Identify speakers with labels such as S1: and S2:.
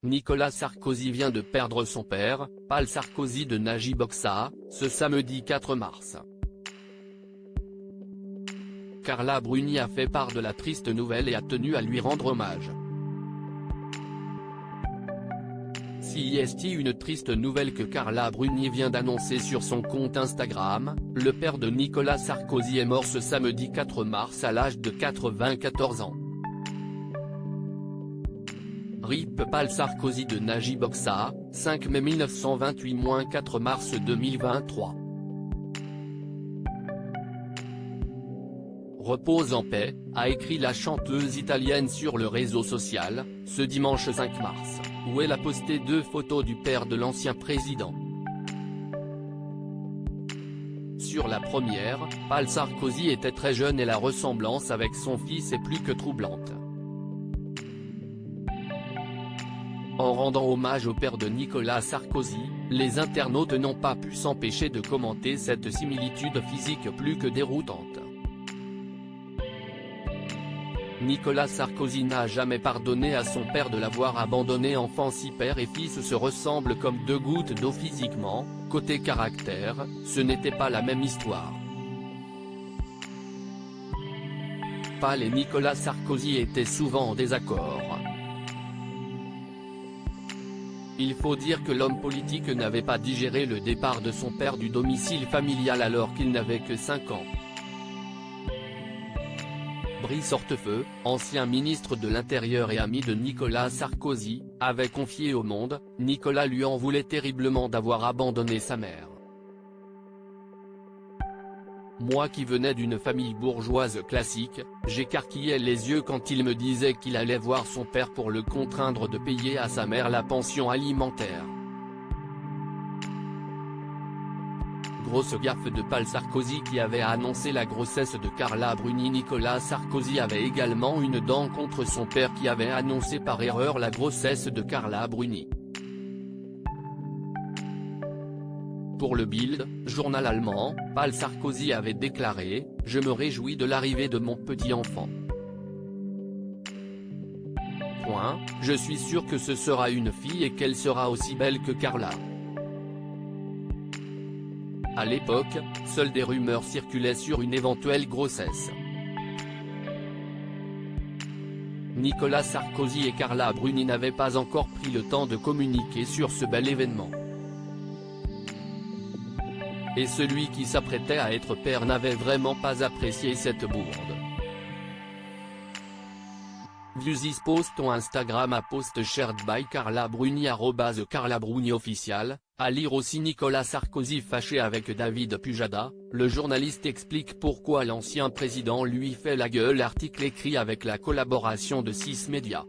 S1: Nicolas Sarkozy vient de perdre son père, Paul Sarkozy de Najib Boksa, ce samedi 4 mars. Carla Bruni a fait part de la triste nouvelle et a tenu à lui rendre hommage. C'est une triste nouvelle que Carla Bruni vient d'annoncer sur son compte Instagram. Le père de Nicolas Sarkozy est mort ce samedi 4 mars à l'âge de 94 ans. RIP Paul Sarkozy de Najib Boksa, 5 mai 1928-4 mars 2023. Repose en paix, a écrit la chanteuse italienne sur le réseau social, ce dimanche 5 mars, où elle a posté 2 photos du père de l'ancien président. Sur la première, Paul Sarkozy était très jeune et la ressemblance avec son fils est plus que troublante. En rendant hommage au père de Nicolas Sarkozy, les internautes n'ont pas pu s'empêcher de commenter cette similitude physique plus que déroutante. Nicolas Sarkozy n'a jamais pardonné à son père de l'avoir abandonné enfant. Si père et fils se ressemblent comme 2 gouttes d'eau physiquement, côté caractère, ce n'était pas la même histoire. Paul et Nicolas Sarkozy étaient souvent en désaccord. Il faut dire que l'homme politique n'avait pas digéré le départ de son père du domicile familial alors qu'il n'avait que 5 ans. Brice Hortefeux, ancien ministre de l'Intérieur et ami de Nicolas Sarkozy, avait confié au Monde, Nicolas lui en voulait terriblement d'avoir abandonné sa mère. Moi qui venais d'une famille bourgeoise classique, j'écarquillais les yeux quand il me disait qu'il allait voir son père pour le contraindre de payer à sa mère la pension alimentaire. Grosse gaffe de Paul Sarkozy qui avait annoncé la grossesse de Carla Bruni. Nicolas Sarkozy avait également une dent contre son père qui avait annoncé par erreur la grossesse de Carla Bruni. Pour le Bild, journal allemand, Paul Sarkozy avait déclaré « Je me réjouis de l'arrivée de mon petit enfant. Je suis sûr que ce sera une fille et qu'elle sera aussi belle que Carla ». À l'époque, seules des rumeurs circulaient sur une éventuelle grossesse. Nicolas Sarkozy et Carla Bruni n'avaient pas encore pris le temps de communiquer sur ce bel événement. Et celui qui s'apprêtait à être père n'avait vraiment pas apprécié cette bourde. View this post on Instagram. A post shared by Carla Bruni @Carla Bruni official. À lire aussi Nicolas Sarkozy fâché avec David Pujada, le journaliste explique pourquoi l'ancien président lui fait la gueule. Article écrit avec la collaboration de 6 médias.